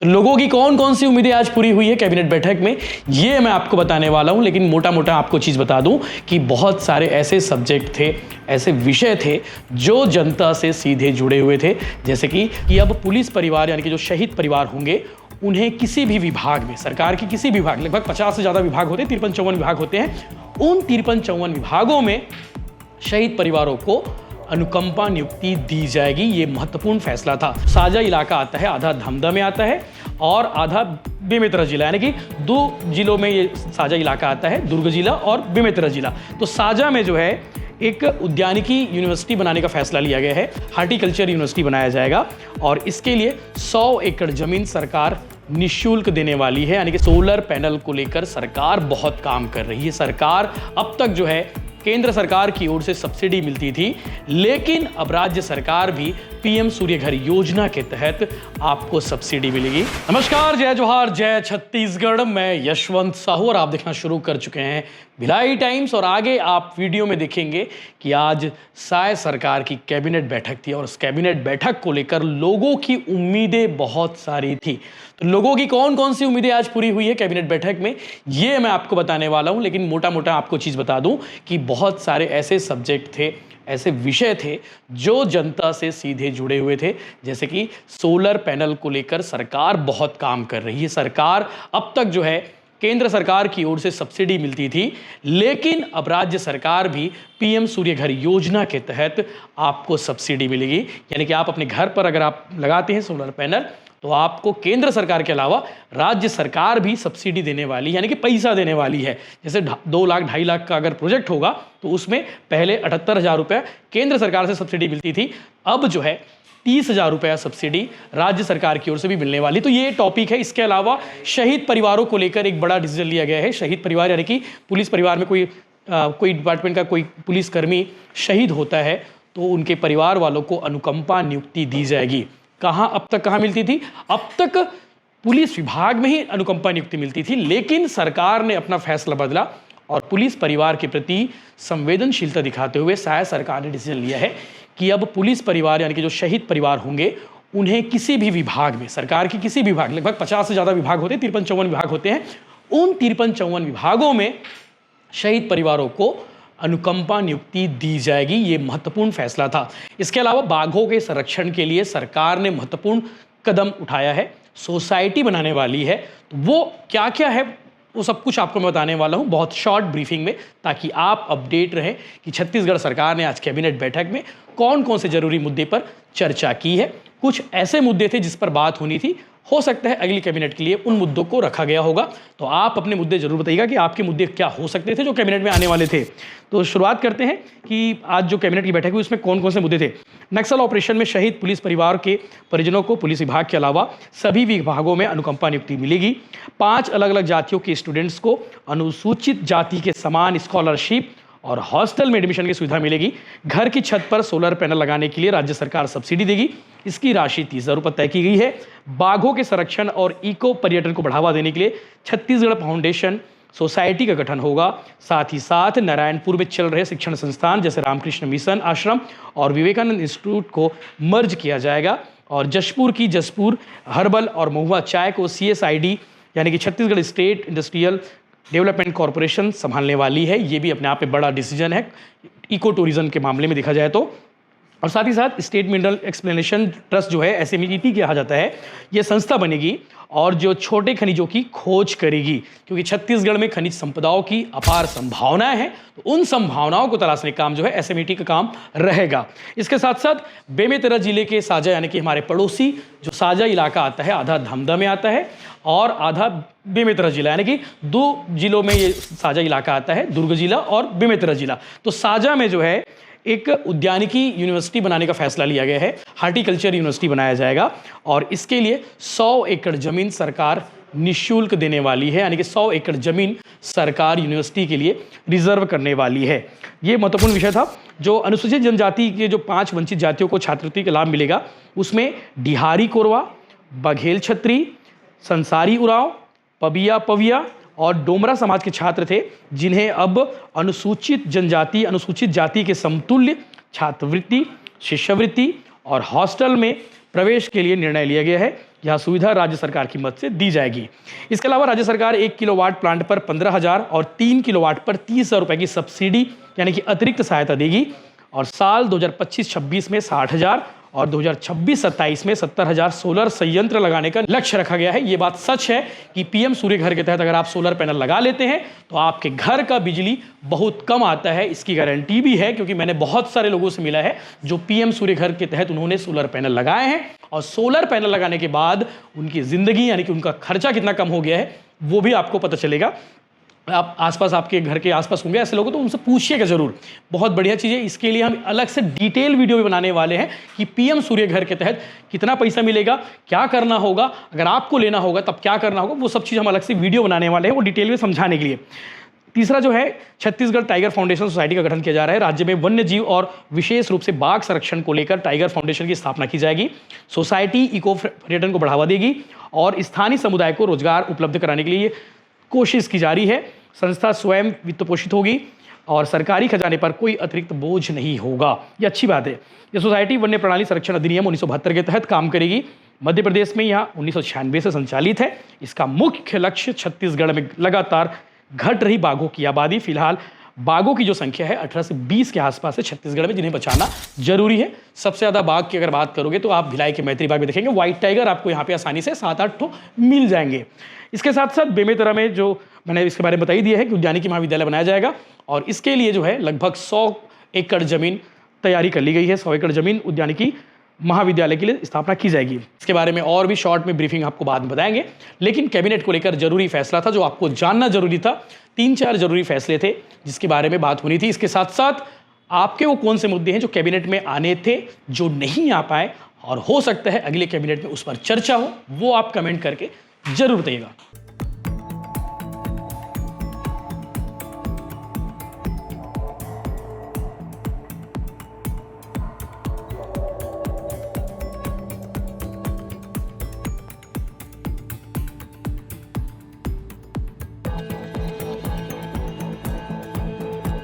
लोगों की कौन कौन सी उम्मीदें आज पूरी हुई है कैबिनेट बैठक में, ये मैं आपको बताने वाला हूं। लेकिन मोटा मोटा आपको चीज़ बता दूं कि बहुत सारे ऐसे सब्जेक्ट थे, ऐसे विषय थे जो जनता से सीधे जुड़े हुए थे। जैसे कि अब पुलिस परिवार यानी कि जो शहीद परिवार होंगे, उन्हें किसी भी विभाग में, सरकार की किसी विभाग, लगभग 50 से ज़्यादा विभाग होते हैं, 53-54 विभाग होते हैं। उन 53-54 विभागों में शहीद परिवारों को अनुकंपा नियुक्ति दी जाएगी। ये महत्वपूर्ण फैसला था। साझा इलाका आता है, आधा धमधा में आता है और आधा बेमेतरा जिला, यानी कि 2 जिलों में ये साझा इलाका आता है, दुर्ग जिला और बेमेतरा जिला। तो साझा में जो है एक उद्यानिकी यूनिवर्सिटी बनाने का फैसला लिया गया है, हार्टिकल्चर यूनिवर्सिटी बनाया जाएगा और इसके लिए 100 एकड़ जमीन सरकार निःशुल्क देने वाली है। यानी कि सोलर पैनल को लेकर सरकार बहुत काम कर रही है। सरकार अब तक जो है केंद्र सरकार की ओर से सब्सिडी मिलती थी, लेकिन अब राज्य सरकार भी पीएम सूर्य घर योजना के तहत आपको सब्सिडी मिलेगी। नमस्कार, जय जोहार, जय छत्तीसगढ़। मैं यशवंत साहू और आप देखना शुरू कर चुके हैं भिलाई टाइम्स। और आगे आप वीडियो में देखेंगे कि आज साय सरकार की कैबिनेट बैठक थी और उस कैबिनेट बैठक को लेकर लोगों की उम्मीदें बहुत सारी थी। तो लोगों की कौन कौन सी उम्मीदें आज पूरी हुई है कैबिनेट बैठक में, ये मैं आपको बताने वाला हूं। लेकिन मोटा मोटा आपको चीज़ बता दूं कि बहुत सारे ऐसे सब्जेक्ट थे, ऐसे विषय थे जो जनता से सीधे जुड़े हुए थे। जैसे कि सोलर पैनल को लेकर सरकार बहुत काम कर रही है। सरकार अब तक जो है केंद्र सरकार की ओर से सब्सिडी मिलती थी, लेकिन अब राज्य सरकार भी पीएम सूर्य घर योजना के तहत आपको सब्सिडी मिलेगी। यानी कि आप अपने घर पर अगर आप लगाते हैं सोलर पैनल, तो आपको केंद्र सरकार के अलावा राज्य सरकार भी सब्सिडी देने वाली है, यानी कि पैसा देने वाली है। जैसे 2 लाख 2.5 लाख का अगर प्रोजेक्ट होगा तो उसमें पहले 78,000 रुपये केंद्र सरकार से सब्सिडी मिलती थी, अब जो है 30,000 रुपया सब्सिडी राज्य सरकार की ओर से भी मिलने वाली। तो ये टॉपिक है। इसके अलावा शहीद परिवारों को लेकर एक बड़ा डिसीजन लिया गया है। शहीद परिवार यानी कि पुलिस परिवार में कोई डिपार्टमेंट का कोई पुलिसकर्मी शहीद होता है तो उनके परिवार वालों को अनुकंपा नियुक्ति दी जाएगी। कहाँ अब तक कहाँ मिलती थी? अब तक पुलिस विभाग में ही अनुकंपा नियुक्ति मिलती थी, लेकिन सरकार ने अपना फैसला बदला और पुलिस परिवार के प्रति संवेदनशीलता दिखाते हुए साय सरकार ने डिसीजन लिया है कि अब पुलिस परिवार यानी कि जो शहीद परिवार होंगे, उन्हें किसी भी विभाग में, सरकार की किसी विभाग, लगभग 50 से ज़्यादा विभाग होते हैं, 53-54 विभाग होते हैं। उन 53-54 विभागों में शहीद परिवारों को अनुकंपा नियुक्ति दी जाएगी। ये महत्वपूर्ण फैसला था। इसके अलावा बाघों के संरक्षण के लिए सरकार ने महत्वपूर्ण कदम उठाया है, सोसाइटी बनाने वाली है। तो वो क्या क्या है, वो सब कुछ आपको मैं बताने वाला हूँ बहुत शॉर्ट ब्रीफिंग में, ताकि आप अपडेट रहें कि छत्तीसगढ़ सरकार ने आज कैबिनेट बैठक में कौन कौन से जरूरी मुद्दे पर चर्चा की है। कुछ ऐसे मुद्दे थे जिस पर बात होनी थी, हो सकता है अगली कैबिनेट के लिए उन मुद्दों को रखा गया होगा। तो आप अपने मुद्दे जरूर बताइएगा कि आपके मुद्दे क्या हो सकते थे जो कैबिनेट में आने वाले थे। तो शुरुआत करते हैं कि आज जो कैबिनेट की बैठक हुई उसमें कौन कौन से मुद्दे थे। नक्सल ऑपरेशन में शहीद पुलिस परिवार के परिजनों को पुलिस विभाग के अलावा सभी विभागों में अनुकंपा नियुक्ति मिलेगी। 5 अलग अलग जातियों के स्टूडेंट्स को अनुसूचित जाति के समान स्कॉलरशिप और हॉस्टल में एडमिशन की सुविधा मिलेगी। घर की छत पर सोलर पैनल लगाने के लिए राज्य सरकार सब्सिडी देगी। इसकी राशि 30,000 रुपये तय की गई है। बाघों के संरक्षण और इको पर्यटन को बढ़ावा देने के लिए छत्तीसगढ़ फाउंडेशन सोसाइटी का गठन होगा। साथ ही साथ नारायणपुर में चल रहे शिक्षण संस्थान जैसे रामकृष्ण मिशन आश्रम और विवेकानंद इंस्टीट्यूट को मर्ज किया जाएगा और जशपुर हर्बल और महुआ चाय को CSID यानी कि Chhattisgarh state industrial development corporation संभालने वाली है। ये भी अपने आप में बड़ा डिसीजन है इको टूरिज्म के मामले में देखा जाए तो। और साथ ही साथ स्टेट मिनरल एक्सप्लेनेशन ट्रस्ट जो है, SMET कहा जाता है, ये संस्था बनेगी और जो छोटे खनिजों की खोज करेगी, क्योंकि छत्तीसगढ़ में खनिज संपदाओं की अपार संभावनाएं हैं। तो उन संभावनाओं को तलाशने का काम जो है SMET का काम रहेगा। इसके साथ साथ बेमेतरा जिले के साझा यानी कि हमारे पड़ोसी जो साझा इलाका आता है, आधा धमधा में आता है और आधा बेमेतरा जिला, यानी कि 2 जिलों में ये साझा इलाका आता है, दुर्ग जिला और बेमेतरा जिला। तो साझा में जो है एक उद्यानिकी यूनिवर्सिटी बनाने का फैसला लिया गया है, हार्टिकल्चर यूनिवर्सिटी बनाया जाएगा और इसके लिए 100 एकड़ जमीन सरकार निःशुल्क देने वाली है। यानी कि 100 एकड़ जमीन सरकार यूनिवर्सिटी के लिए रिजर्व करने वाली है। ये महत्वपूर्ण विषय था। जो अनुसूचित जनजाति के जो 5 वंचित जातियों को छात्रवृत्ति का लाभ मिलेगा, उसमें डिहारी कोरवा, बघेल छत्री, संसारी उरांव, पबिया पविया और डोमरा समाज के छात्र थे, जिन्हें अब अनुसूचित जनजाति, अनुसूचित जाति के समतुल्य छात्रवृत्ति, शिष्यवृत्ति और हॉस्टल में प्रवेश के लिए निर्णय लिया गया है। यह सुविधा राज्य सरकार की मदद से दी जाएगी। इसके अलावा राज्य सरकार 1 किलोवाट प्लांट पर 15,000 और 3 किलोवाट पर 30,000 रुपए की सब्सिडी यानी कि अतिरिक्त सहायता देगी और साल 2025-26 में 60,000 और 2026-27 में 70,000 सोलर संयंत्र लगाने का लक्ष्य रखा गया है। ये बात सच है कि पीएम सूर्य घर के तहत अगर आप सोलर पैनल लगा लेते हैं तो आपके घर का बिजली बहुत कम आता है। इसकी गारंटी भी है क्योंकि मैंने बहुत सारे लोगों से मिला है जो पीएम सूर्य घर के तहत उन्होंने सोलर पैनल लगाए हैं और सोलर पैनल लगाने के बाद उनकी जिंदगी यानी कि उनका खर्चा कितना कम हो गया है वो भी आपको पता चलेगा। आप आसपास आपके घर के आसपास होंगे ऐसे लोगों तो उनसे पूछिएगा जरूर। बहुत बढ़िया चीज़ है। इसके लिए हम अलग से डिटेल वीडियो भी बनाने वाले हैं कि पीएम सूर्य घर के तहत कितना पैसा मिलेगा, क्या करना होगा, अगर आपको लेना होगा तब क्या करना होगा, वो सब चीज़ हम अलग से वीडियो बनाने वाले हैं वो डिटेल में समझाने के लिए। तीसरा जो है छत्तीसगढ़ टाइगर फाउंडेशन सोसाइटी का गठन किया जा रहा है। राज्य में वन्य जीव और विशेष रूप से बाघ संरक्षण को लेकर टाइगर फाउंडेशन की स्थापना की जाएगी। सोसाइटी इको पर्यटन को बढ़ावा देगी और स्थानीय समुदाय को रोजगार उपलब्ध कराने के लिए कोशिश की जा रही है। संस्था स्वयं वित्त पोषित होगी और सरकारी खजाने पर कोई अतिरिक्त बोझ नहीं होगा। ये अच्छी बात है। ये सोसाइटी वन्य प्राणी संरक्षण अधिनियम 1972 के तहत काम करेगी। मध्य प्रदेश में यह 1996 से संचालित है। इसका मुख्य लक्ष्य छत्तीसगढ़ में लगातार घट रही बाघों की आबादी, फिलहाल बाघों की जो संख्या है 18 से 20 के आसपास है छत्तीसगढ़ में, जिन्हें बचाना जरूरी है। सबसे ज़्यादा बाघ की अगर बात करोगे तो आप भिलाई के मैत्री बाग में देखेंगे व्हाइट टाइगर आपको यहाँ पे आसानी से 7-8 ठो मिल जाएंगे। इसके साथ साथ बेमेतरा में जो मैंने इसके बारे में बता ही दिया है कि उद्यानिकी महाविद्यालय बनाया जाएगा और इसके लिए जो है लगभग 100 एकड़ जमीन तैयारी कर ली गई है। 100 एकड़ जमीन उद्यानिकी महाविद्यालय के लिए स्थापना की जाएगी। इसके बारे में और भी शॉर्ट में ब्रीफिंग आपको बाद में बताएंगे, लेकिन कैबिनेट को लेकर जरूरी फैसला था जो आपको जानना जरूरी था। 3-4 जरूरी फैसले थे जिसके बारे में बात होनी थी। इसके साथ साथ आपके वो कौन से मुद्दे हैं जो कैबिनेट में आने थे जो नहीं आ पाए और हो सकता है अगले कैबिनेट में उस पर चर्चा हो, वो आप कमेंट करके जरूर बताइएगा।